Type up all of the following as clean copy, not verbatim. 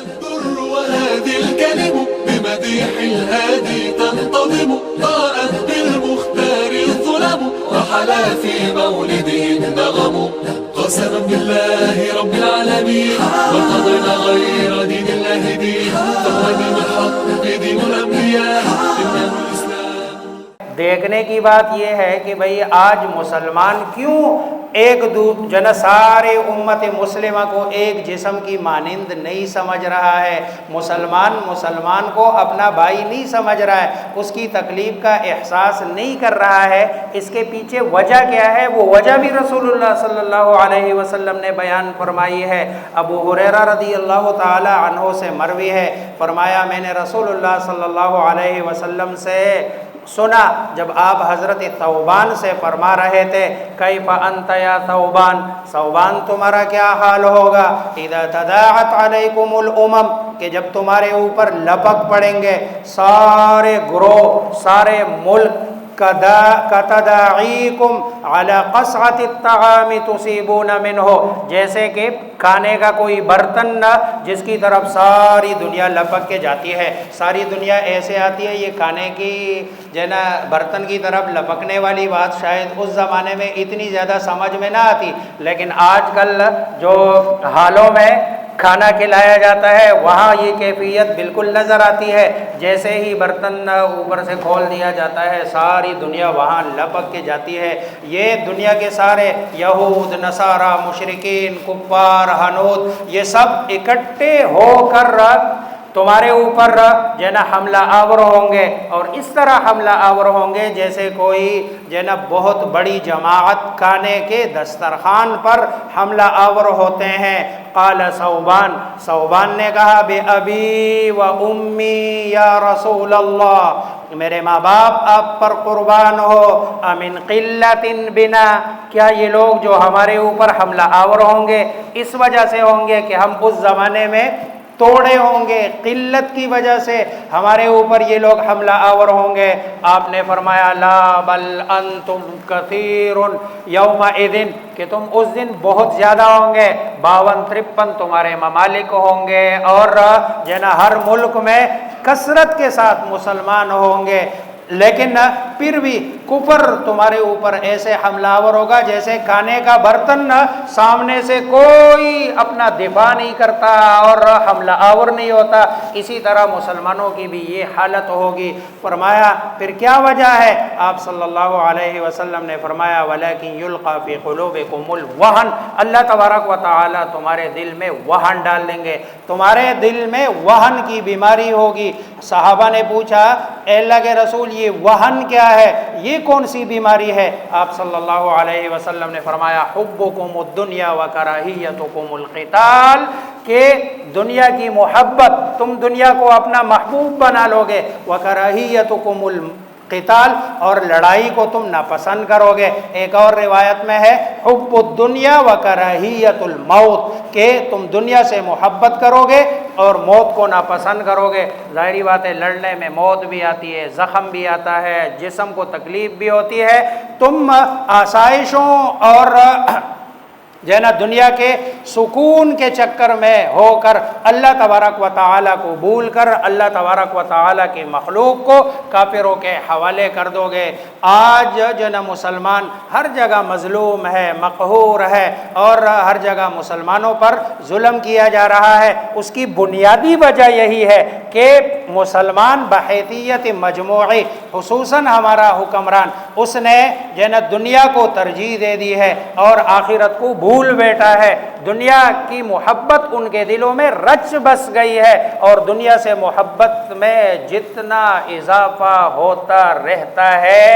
Al Durr وهذه الكلم بمديح الهادي تنتظم، ضاءت بالمختار الظلم وحلا في مولده النغم. قسما بالله رب العالمين وارتضينا غير دين الله دين، فهو دين الحق دين الأنبياء إنه الإسلام. دیکھنے کی بات یہ ہے کہ بھئی آج مسلمان کیوں ایک جن سارے امت مسلمہ کو ایک جسم کی مانند نہیں سمجھ رہا ہے. مسلمان کو اپنا بھائی نہیں سمجھ رہا ہے، اس کی تکلیف کا احساس نہیں کر رہا ہے. اس کے پیچھے وجہ کیا ہے؟ وہ وجہ بھی رسول اللہ صلی اللہ علیہ وسلم نے بیان فرمائی ہے. ابو ہریرہ رضی اللہ تعالی عنہ سے مروی ہے، فرمایا میں نے رسول اللہ صلی اللہ علیہ وسلم سے سنا جب آپ حضرت ثوبان سے فرما رہے تھے، کیف انت یا ثوبان، ثوبان تمہارا کیا حال ہوگا، اذا تداعت علیکم الامم، کہ جب تمہارے اوپر لپک پڑیں گے سارے گروہ، سارے ملک، کتداعیکم علی قصعۃ الطعام تصیبون منہ، جیسے کہ کھانے کا کوئی برتن جس کی طرف ساری دنیا لپک کے جاتی ہے. ساری دنیا ایسے آتی ہے، یہ کھانے کی جو نا برتن کی طرف لپکنے والی بات شاید اس زمانے میں اتنی زیادہ سمجھ میں نہ آتی، لیکن آج کل جو حالوں میں کھانا کھلایا جاتا ہے وہاں یہ کیفیت بالکل نظر آتی ہے. جیسے ہی برتن اوپر سے کھول دیا جاتا ہے ساری دنیا وہاں لپک کے جاتی ہے. یہ دنیا کے سارے یہود، نصارہ، مشرکین، کفار، ہنود، یہ سب اکٹھے ہو کر تمہارے اوپر جو ہے نا حملہ آور ہوں گے، اور اس طرح حملہ آور ہوں گے جیسے کوئی جو ہے نا بہت بڑی جماعت کھانے کے دسترخوان پر حملہ آور ہوتے ہیں. قال ثوبان نے کہا بے ابی و امی یا رسول اللہ، میرے ماں باپ آپ پر قربان ہو، امن قلت بنا، کیا یہ لوگ جو ہمارے اوپر حملہ آور ہوں گے اس وجہ سے ہوں گے کہ ہم اس زمانے میں توڑے ہوں گے، قلت کی وجہ سے ہمارے اوپر یہ لوگ حملہ آور ہوں گے؟ آپ نے فرمایا لا بل انتم کثیر یومئذ، کہ تم اس دن بہت زیادہ ہوں گے، 52-53 تمہارے ممالک ہوں گے، اور جو ہے نا ہر ملک میں کثرت کے ساتھ مسلمان ہوں گے، لیکن پھر بھی کفر تمہارے اوپر ایسے حملہ آور ہوگا جیسے کھانے کا برتن سامنے سے کوئی اپنا دفاع نہیں کرتا اور حملہ آور نہیں ہوتا، اسی طرح مسلمانوں کی بھی یہ حالت ہوگی. فرمایا پھر کیا وجہ ہے؟ آپ صلی اللہ علیہ وسلم نے فرمایا ولیکن یلقی فی قلوبکم الوہن، اللہ تبارک و تعالی تمہارے دل میں وہن ڈال دیں گے، تمہارے دل میں وہن کی بیماری ہوگی. صحابہ نے پوچھا اے اللہ کے رسول یہ وہن کیا ہے، یہ کون سی بیماری ہے؟ آپ صلی اللہ علیہ وسلم نے فرمایا حبکم الدنیا وکراہیتکم القتال، کہ دنیا کی محبت، تم دنیا کو اپنا محبوب بنا لو گے، وکراہیتکم القتال، اور لڑائی کو تم ناپسند کرو گے. ایک اور روایت میں ہے حب الدنیا وکراہیت الموت، کہ تم دنیا سے محبت کرو گے اور موت کو ناپسند کرو گے. ظاہری بات ہے لڑنے میں موت بھی آتی ہے، زخم بھی آتا ہے، جسم کو تکلیف بھی ہوتی ہے. تم آسائشوں اور جو ہے نا دنیا کے سکون کے چکر میں ہو کر اللہ تبارک و تعالیٰ کو بھول کر اللہ تبارک و تعالیٰ کی مخلوق کو کافروں کے حوالے کر دو گے. آج جو ہے نا مسلمان ہر جگہ مظلوم ہے، مقہور ہے، اور ہر جگہ مسلمانوں پر ظلم کیا جا رہا ہے. اس کی بنیادی وجہ یہی ہے کہ مسلمان بحیثیت مجموعی، خصوصاً ہمارا حکمران، اس نے جو ہے نا دنیا کو ترجیح دے دی ہے اور آخرت کو بھول بیٹھا ہے. دنیا کی محبت ان کے دلوں میں رچ بس گئی ہے، اور دنیا سے محبت میں جتنا اضافہ ہوتا رہتا ہے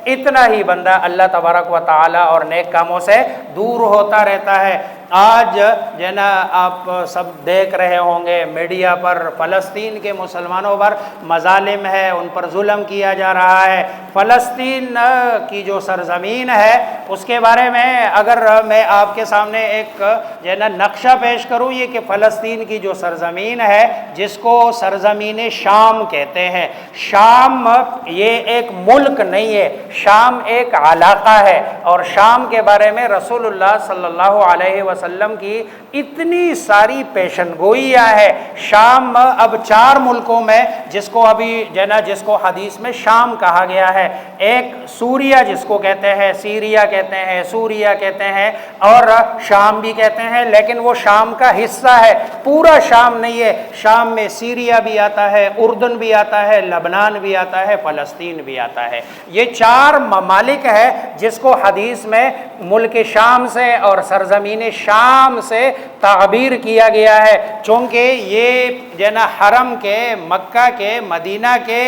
اتنا ہی بندہ اللہ تبارک و تعالیٰ اور نیک کاموں سے دور ہوتا رہتا ہے. آج جو ہے نا آپ سب دیکھ رہے ہوں گے میڈیا پر فلسطین کے مسلمانوں پر مظالم ہے، ان پر ظلم کیا جا رہا ہے. فلسطین کی جو سرزمین ہے اس کے بارے میں اگر میں آپ کے سامنے ایک جو ہے نا نقشہ پیش کروں، یہ کہ فلسطین کی جو سرزمین ہے جس کو سرزمین شام کہتے ہیں، شام یہ ایک ملک نہیں ہے، شام ایک علاقہ ہے. اور شام کے بارے میں رسول اللہ صلی اللہ علیہ وسلم وسلم کی اتنی ساری پیشن گوئیاں ہے۔ شام اب 4 ملکوں میں جس کو ابھی جس کو حدیث میں شام کہا گیا ہے، ایک سوریہ جس کو کہتے ہیں، سیریا کہتے ہیں، سوریہ کہتے ہیں اور شام بھی کہتے ہیں، لیکن وہ شام کا حصہ ہے، پورا شام نہیں ہے۔ شام میں سیریا بھی آتا ہے، اردن بھی آتا ہے، لبنان بھی آتا ہے، فلسطین بھی آتا ہے۔ یہ 4 ممالک ہے جس کو حدیث میں ملک شام سے اور سرزمین شام سے تعبیر کیا گیا ہے، چونکہ یہ حرم کے، مکہ کے، مدینہ کے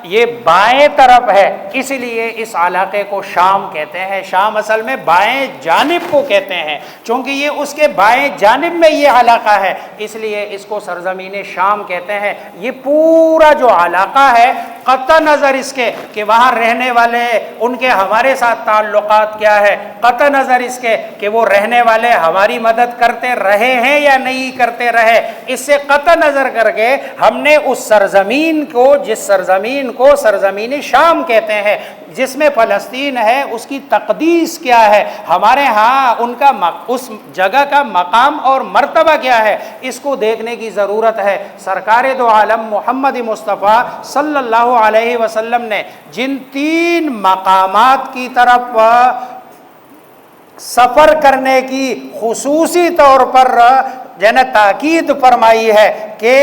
یہ بائیں طرف ہے، اس لیے اس علاقے کو شام کہتے ہیں۔ شام اصل میں بائیں جانب کو کہتے ہیں، چونکہ یہ اس کے بائیں جانب میں یہ علاقہ ہے، اس لیے اس کو سرزمین شام کہتے ہیں۔ یہ پورا جو علاقہ ہے، قطع نظر اس کے کہ وہاں رہنے والے ان کے ہمارے ساتھ تعلقات کیا ہے، قطع نظر اس کے کہ وہ رہنے والے ہماری مدد کرتے رہے ہیں یا نہیں کرتے رہے، اس سے قطع نظر کر کے ہم نے اس سرزمین کو، جس سرزمین کو سرزمین شام کہتے ہیں، جس میں فلسطین ہے، اس کی تقدیس کیا ہے، ہمارے ہاں ان کا اس جگہ کا مقام اور مرتبہ کیا ہے، اس کو دیکھنے کی ضرورت ہے۔ سرکار دو عالم محمد مصطفیٰ صلی اللہ علیہ وسلم نے جن 3 مقامات کی طرف سفر کرنے کی خصوصی طور پر تاکید فرمائی ہے کہ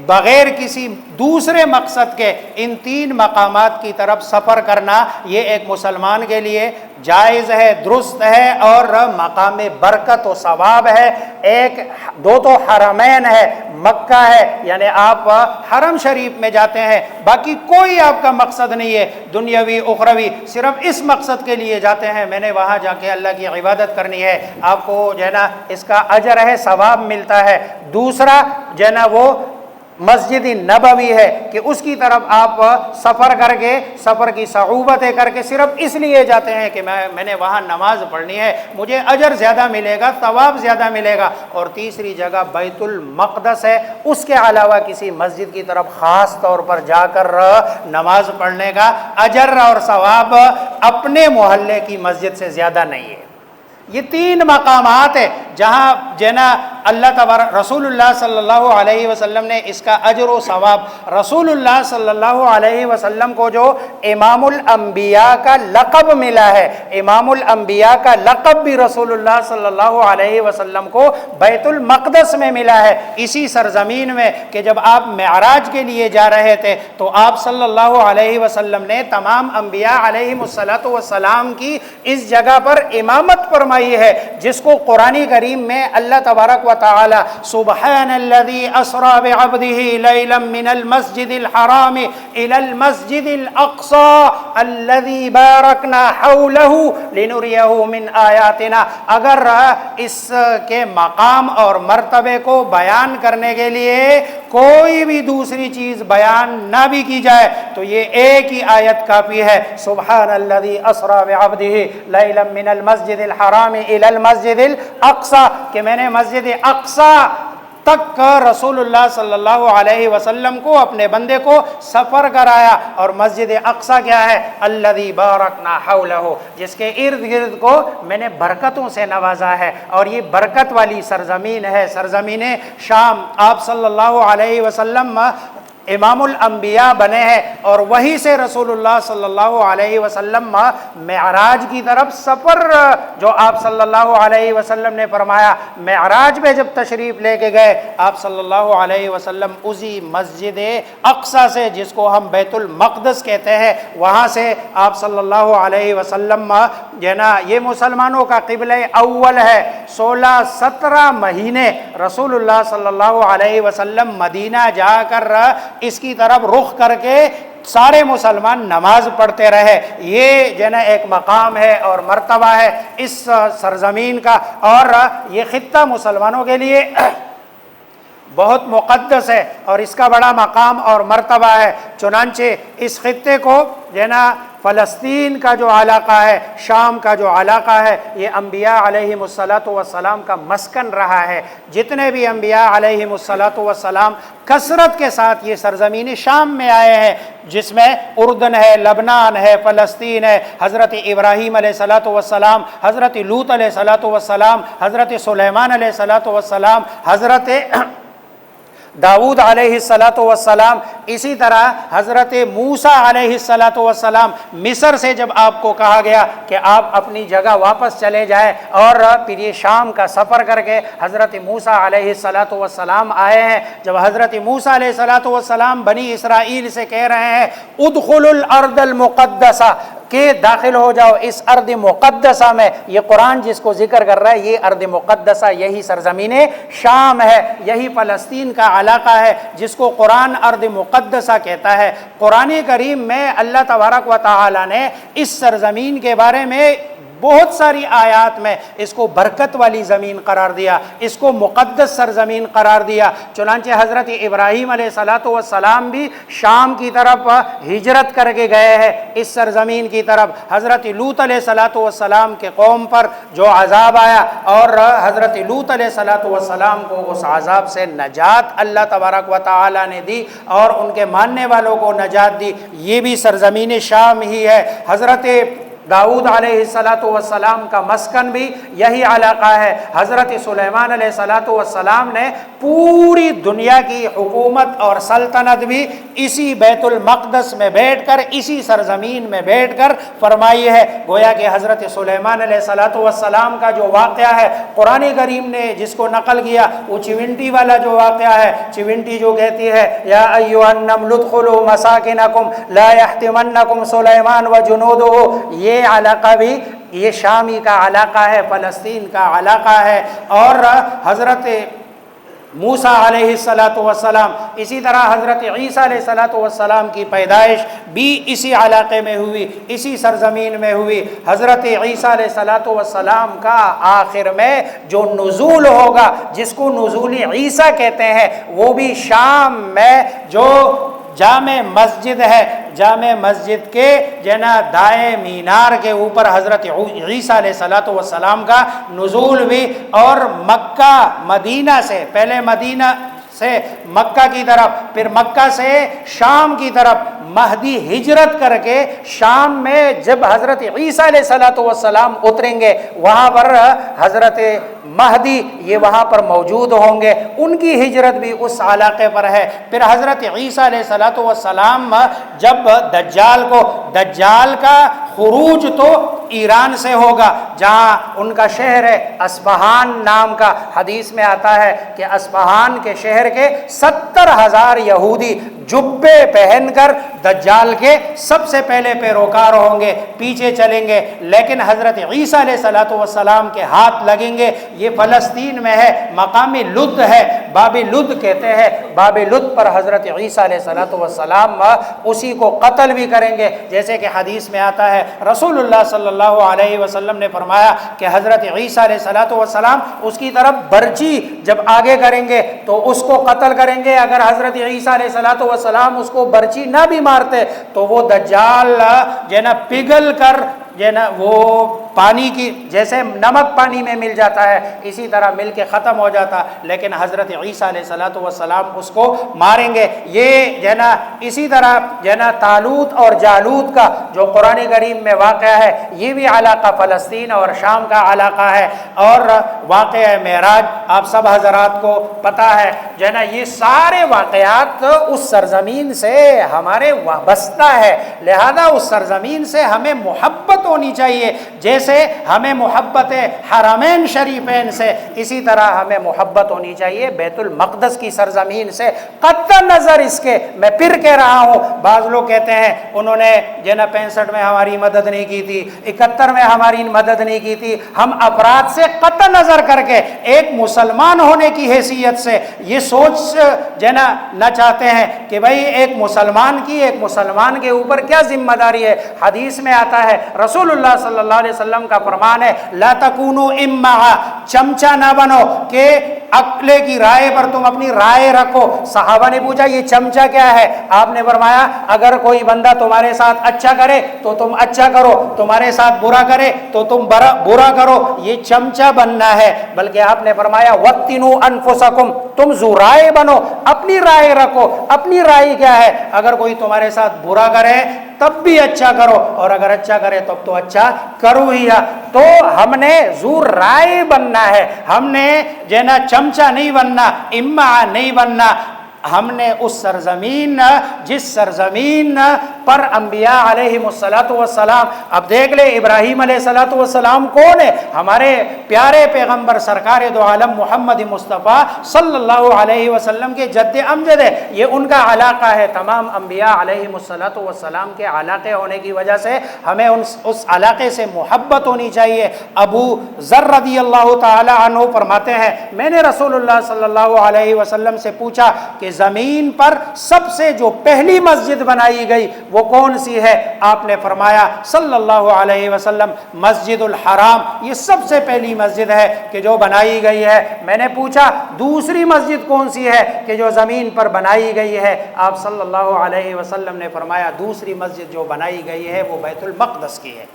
بغیر کسی دوسرے مقصد کے ان 3 مقامات کی طرف سفر کرنا یہ ایک مسلمان کے لیے جائز ہے، درست ہے اور مقام برکت و ثواب ہے۔ ایک 2 تو حرمین ہے، مکہ ہے، یعنی آپ حرم شریف میں جاتے ہیں، باقی کوئی آپ کا مقصد نہیں ہے دنیاوی اخروی، صرف اس مقصد کے لیے جاتے ہیں میں نے وہاں جا کے اللہ کی عبادت کرنی ہے، آپ کو اس کا اجر ہے، ثواب ملتا ہے۔ دوسرا وہ مسجد نبوی ہے کہ اس کی طرف آپ سفر کر کے، سفر کی صعوبتیں کر کے صرف اس لیے جاتے ہیں کہ میں نے وہاں نماز پڑھنی ہے، مجھے اجر زیادہ ملے گا، ثواب زیادہ ملے گا۔ اور تیسری جگہ بیت المقدس ہے، اس کے علاوہ کسی مسجد کی طرف خاص طور پر جا کر نماز پڑھنے کا اجر اور ثواب اپنے محلے کی مسجد سے زیادہ نہیں ہے۔ یہ 3 مقامات ہیں جہاں اللہ تبارک رسول اللہ صلی اللہ علیہ وسلم نے اس کا اجر و ثواب، رسول اللہ صلی اللہ علیہ وسلم کو جو امام الانبیاء کا لقب ملا ہے، امام الانبیاء کا لقب بھی رسول اللہ صلی اللہ علیہ وسلم کو بیت المقدس میں ملا ہے، اسی سرزمین میں کہ جب آپ معراج کے لیے جا رہے تھے تو آپ صلی اللہ علیہ وسلم نے تمام انبیاء علیہم الصلاۃ والسلام کی اس جگہ پر امامت فرمائی ہے، جس کو قرآن کریم میں اللہ تبارک و تعالی سبحان الذي اسرى بعبده ليلا من المسجد الحرام الى المسجد الاقصى الذي باركنا حوله لنريه من آیاتنا، اگر اس کے مقام اور مرتبے کو بیان کرنے کے لیے کوئی بھی دوسری چیز بیان نہ بھی کی جائے تو یہ ایک ہی آیت کافی ہے، سبحان الذي اسرى بعبده ليلا من المسجد الحرام الى المسجد الاقصى، کہ میں نے مسجد اقصی تک رسول اللہ صلی اللہ علیہ وسلم کو، اپنے بندے کو سفر کرایا۔ اور مسجد اقصی کیا ہے؟ الذی بارکنا حولہ، جس کے ارد گرد کو میں نے برکتوں سے نوازا ہے، اور یہ برکت والی سرزمین ہے، سرزمین شام۔ آپ صلی اللہ علیہ وسلم امام الانبیاء بنے ہیں، اور وہیں سے رسول اللہ صلی اللہ علیہ وسلم معراج کی طرف سفر جو آپ صلی اللہ علیہ وسلم نے فرمایا، معراج میں جب تشریف لے کے گئے آپ صلی اللہ علیہ وسلم اسی مسجد اقصی سے، جس کو ہم بیت المقدس کہتے ہیں، وہاں سے آپ صلی اللہ علیہ وسلم یہ مسلمانوں کا قبلہ اول ہے، 16-17 مہینے رسول اللہ صلی اللہ علیہ وسلم مدینہ جا کر اس کی طرف رخ کر کے سارے مسلمان نماز پڑھتے رہے۔ یہ ایک مقام ہے اور مرتبہ ہے اس سرزمین کا، اور یہ خطہ مسلمانوں کے لیے بہت مقدس ہے اور اس کا بڑا مقام اور مرتبہ ہے۔ چنانچہ اس خطے کو فلسطین کا جو علاقہ ہے، شام کا جو علاقہ ہے، یہ انبیاء علیہم الصلاۃ والسلام کا مسکن رہا ہے۔ جتنے بھی انبیاء علیہم الصلاۃ والسلام کثرت کے ساتھ یہ سرزمین شام میں آئے ہیں، جس میں اردن ہے، لبنان ہے، فلسطین ہے، حضرت ابراہیم علیہ الصلاۃ والسلام، حضرت لوط علیہ الصلاۃ والسلام، حضرت سلیمان علیہ الصلاۃ والسلام، حضرت داؤد علیہ الصلاۃ والسلام، اسی طرح حضرت موسیٰ علیہ الصلاۃ والسلام۔ مصر سے جب آپ کو کہا گیا کہ آپ اپنی جگہ واپس چلے جائیں، اور پھر یہ شام کا سفر کر کے حضرت موسیٰ علیہ الصلاۃ والسلام آئے ہیں۔ جب حضرت موسیٰ علیہ الصلاۃ والسلام بنی اسرائیل سے کہہ رہے ہیں ادخلوا الارض المقدسہ، کہ داخل ہو جاؤ اس ارض مقدسہ میں، یہ قرآن جس کو ذکر کر رہا ہے یہ ارض مقدسہ یہی سرزمین شام ہے، یہی فلسطین کا علاقہ ہے جس کو قرآن ارض مقدسہ کہتا ہے۔ قرآن کریم میں اللہ تبارک و تعالی نے اس سرزمین کے بارے میں بہت ساری آیات میں اس کو برکت والی زمین قرار دیا، اس کو مقدس سرزمین قرار دیا۔ چنانچہ حضرت ابراہیم علیہ الصلاۃ والسلام بھی شام کی طرف ہجرت کر کے گئے ہیں، اس سرزمین کی طرف۔ حضرت لوط علیہ الصلاۃ والسلام کے قوم پر جو عذاب آیا، اور حضرت لوط علیہ الصلاۃ والسلام کو اس عذاب سے نجات اللہ تبارک و تعالی نے دی، اور ان کے ماننے والوں کو نجات دی، یہ بھی سرزمین شام ہی ہے۔ حضرت داؤد علیہ الصلاۃ والسلام کا مسکن بھی یہی علاقہ ہے۔ حضرت سلیمان علیہ الصلاۃ والسلام نے پوری دنیا کی حکومت اور سلطنت بھی اسی بیت المقدس میں بیٹھ کر، اسی سرزمین میں بیٹھ کر فرمائی ہے۔ گویا کہ حضرت سلیمان علیہ الصلاۃ والسلام کا جو واقعہ ہے قرآن کریم نے جس کو نقل کیا، وہ چونٹی والا جو واقعہ ہے، چونٹی جو کہتی ہے یا ایھا النمل ادخلوا مساکنکم لا یحطمنکم سلیمان وجنودہ، یہ علاقہ بھی یہ شامی کا علاقہ ہے، فلسطین کا علاقہ ہے۔ اور حضرت موسیٰ علیہ الصلاۃ والسلام، اسی طرح حضرت عیسیٰ علیہ الصلاۃ والسلام کی پیدائش بھی اسی علاقے میں ہوئی، اسی سرزمین میں ہوئی۔ حضرت عیسیٰ علیہ الصلاۃ والسلام کا آخر میں جو نزول ہوگا، جس کو نزول عیسیٰ کہتے ہیں، وہ بھی شام میں جو جامع مسجد ہے، جامع مسجد کے دائیں مینار کے اوپر حضرت عیسیٰ علیہ الصلاۃ والسلام کا نزول بھی، اور مکہ مدینہ سے، پہلے مدینہ سے مکہ کی طرف، پھر مکہ سے شام کی طرف مہدی ہجرت کر کے شام میں جب حضرت عیسیٰ علیہ الصلاۃ والسلام اتریں گے، وہاں پر حضرت مہدی یہ وہاں پر موجود ہوں گے، ان کی ہجرت بھی اس علاقے پر ہے۔ پھر حضرت عیسیٰ علیہ الصلاۃ والسلام جب دجال کا خروج تو ایران سے ہوگا، جہاں ان کا شہر ہے اصفہان نام کا، حدیث میں آتا ہے کہ اصفہان کے شہر کے 70,000 یہودی جبے پہن کر دجال کے سب سے پہلے پیروکار ہوں گے، پیچھے چلیں گے، لیکن حضرت عیسیٰ علیہ الصلاۃ والسلام کے ہاتھ لگیں گے۔ یہ فلسطین میں ہے، مقام لد ہے، باب لد کہتے ہیں، باب لد پر حضرت عیسیٰ علیہ الصلاۃ والسلام اسی کو قتل بھی کریں گے، جیسے کہ حدیث میں آتا ہے رسول اللہ صلی اللہ علیہ وسلم نے فرمایا کہ حضرت عیسیٰ علیہ الصلاۃ والسلام اس کی طرف برچی جب آگے کریں گے تو اس کو قتل کریں گے، اگر حضرت عیسیٰ علیہ الصلاۃ والسلام اس کو برچی نہ بھی مارتے تو وہ دجال پگھل کر وہ پانی کی جیسے نمک پانی میں مل جاتا ہے اسی طرح مل کے ختم ہو جاتا، لیکن حضرت عیسیٰ علیہ الصلاۃ والسلام اس کو ماریں گے۔ یہ اسی طرح طالوت اور جالوت کا جو قرآن کریم میں واقعہ ہے، یہ بھی علاقہ فلسطین اور شام کا علاقہ ہے۔ اور واقعہ معراج آپ سب حضرات کو پتہ ہے یہ سارے واقعات اس سرزمین سے ہمارے وابستہ ہے، لہذا اس سرزمین سے ہمیں محبت ہونی چاہیے، جیسے ہمیں محبت حرمین شریفین سے، اسی طرح ہمیں محبت ہونی چاہیے بیت المقدس کی سرزمین سے۔ قطع نظر اس کے، میں پھر کہہ رہا ہوں، بعض لوگ کہتے ہیں انہوں نے 65 میں ہماری مدد نہیں کی تھی، 71 میں ہماری مدد نہیں کی تھی۔ ہم افراد سے قطع نظر کر کے ایک مسلمان ہونے کی حیثیت سے یہ سوچ نہ چاہتے ہیں کہ بھائی ایک مسلمان کے اوپر کیا ذمہ داری ہے۔ حدیث میں آتا ہے، رسول اللہ صلی اللہ علیہ وسلم کا فرمان ہے، لا تکونوا امعا، چمچا نہ بنو کہ اکلے کی رائے پر تم اپنی رائے رکھو۔ صحابہ نے پوچھا یہ چمچہ کیا ہے؟ آپ نے فرمایا اگر کوئی بندہ تمہارے ساتھ اچھا کرے تو تم اچھا کرو، تمہارے ساتھ برا کرے تو تم برا کرو، یہ چمچہ بننا ہے۔ بلکہ آپ نے فرمایا وَاتِّنُوا أَنفُسَكُمْ، تم ذو رائے بنو، اپنی رائے رکھو۔ اپنی رائے کیا ہے؟ اگر کوئی تمہارے ساتھ برا کرے تب بھی اچھا کرو، اور اگر اچھا کرے تب تو اچھا کرو ہی۔ تو ہم نے ذو رائے بننا ہے، ہم نے جینا چمچہ نہیں بننا، امعا نہیں بننا۔ ہم نے اس سرزمین، جس سرزمین پر انبیاء علیہم السلام، اب دیکھ لے ابراہیم علیہ السلام کون ہے؟ ہمارے پیارے پیغمبر سرکار دو عالم محمد مصطفیٰ صلی اللہ علیہ وسلم کے جد امجد ہے، یہ ان کا علاقہ ہے۔ تمام انبیاء علیہم السلام کے علاقے ہونے کی وجہ سے ہمیں اس علاقے سے محبت ہونی چاہیے۔ ابو ذر رضی اللہ تعالی عنہ فرماتے ہیں میں نے رسول اللہ صلی اللہ علیہ وسلم سے پوچھا کہ زمین پر سب سے جو پہلی مسجد بنائی گئی وہ کون سی ہے؟ آپ نے فرمایا صلی اللہ علیہ وسلم مسجد الحرام، یہ سب سے پہلی مسجد ہے کہ جو بنائی گئی ہے۔ میں نے پوچھا دوسری مسجد کون سی ہے کہ جو زمین پر بنائی گئی ہے؟ آپ صلی اللہ علیہ وسلم نے فرمایا دوسری مسجد جو بنائی گئی ہے وہ بیت المقدس کی ہے۔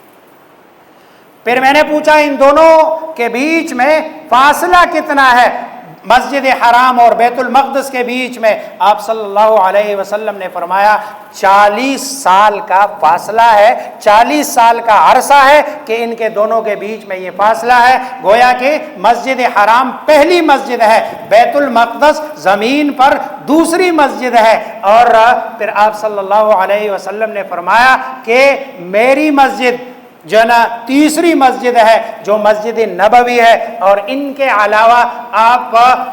پھر میں نے پوچھا ان دونوں کے بیچ میں فاصلہ کتنا ہے؟ مسجد حرام اور بیت المقدس کے بیچ میں آپ صلی اللہ علیہ وسلم نے فرمایا 40 سال کا فاصلہ ہے، 40 سال کا عرصہ ہے کہ ان کے دونوں کے بیچ میں یہ فاصلہ ہے۔ گویا کہ مسجد حرام پہلی مسجد ہے، بیت المقدس زمین پر دوسری مسجد ہے۔ اور پھر آپ صلی اللہ علیہ وسلم نے فرمایا کہ میری مسجد جو نا تیسری مسجد ہے جو مسجد نبوی ہے، اور ان کے علاوہ آپ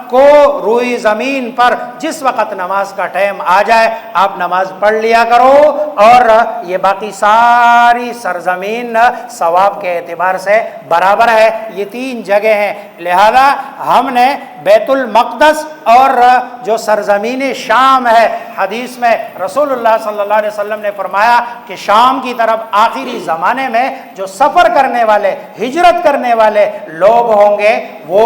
کو روئی زمین پر جس وقت نماز کا ٹائم آ جائے آپ نماز پڑھ لیا کرو، اور یہ باقی ساری سرزمین ثواب کے اعتبار سے برابر ہے۔ یہ 3 جگہ ہیں، لہذا ہم نے بیت المقدس اور جو سرزمین شام ہے، حدیث میں رسول اللہ صلی اللہ علیہ وسلم نے فرمایا کہ شام کی طرف آخری زمانے میں جو سفر کرنے والے، ہجرت کرنے والے لوگ ہوں گے وہ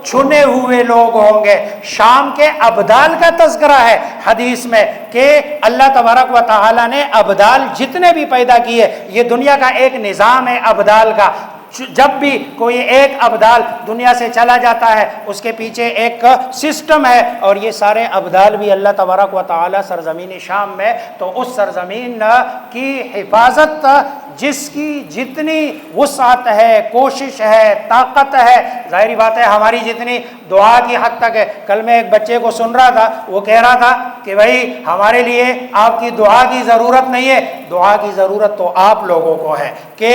چنے ہوئے لوگ ہوں گے۔ شام کے ابدال کا تذکرہ ہے حدیث میں کہ اللہ تبارک و تعالی نے ابدال جتنے بھی پیدا کیے، یہ دنیا کا ایک نظام ہے ابدال کا۔ جب بھی کوئی ایک ابدال دنیا سے چلا جاتا ہے اس کے پیچھے ایک سسٹم ہے، اور یہ سارے ابدال بھی اللہ تبارک و تعالی سرزمین شام میں، تو اس سرزمین کی حفاظت جس کی جتنی وسعت ہے، کوشش ہے، طاقت ہے، ظاہری بات ہے ہماری جتنی دعا کی حد تک ہے۔ کل میں ایک بچے کو سن رہا تھا، وہ کہہ رہا تھا کہ بھائی ہمارے لیے آپ کی دعا کی ضرورت نہیں ہے، دعا کی ضرورت تو آپ لوگوں کو ہے کہ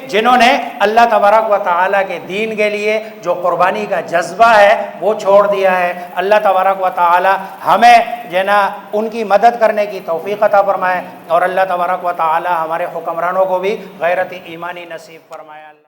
جنہوں نے اللہ تبارک و تعالیٰ کے دین کے لیے جو قربانی کا جذبہ ہے وہ چھوڑ دیا ہے۔ اللہ تبارک و تعالیٰ ہمیں جنا ان کی مدد کرنے کی توفیق عطا فرمائے، اور اللہ تبارک و تعالیٰ ہمارے حکمرانوں کو بھی غیرت ایمانی نصیب فرمائے۔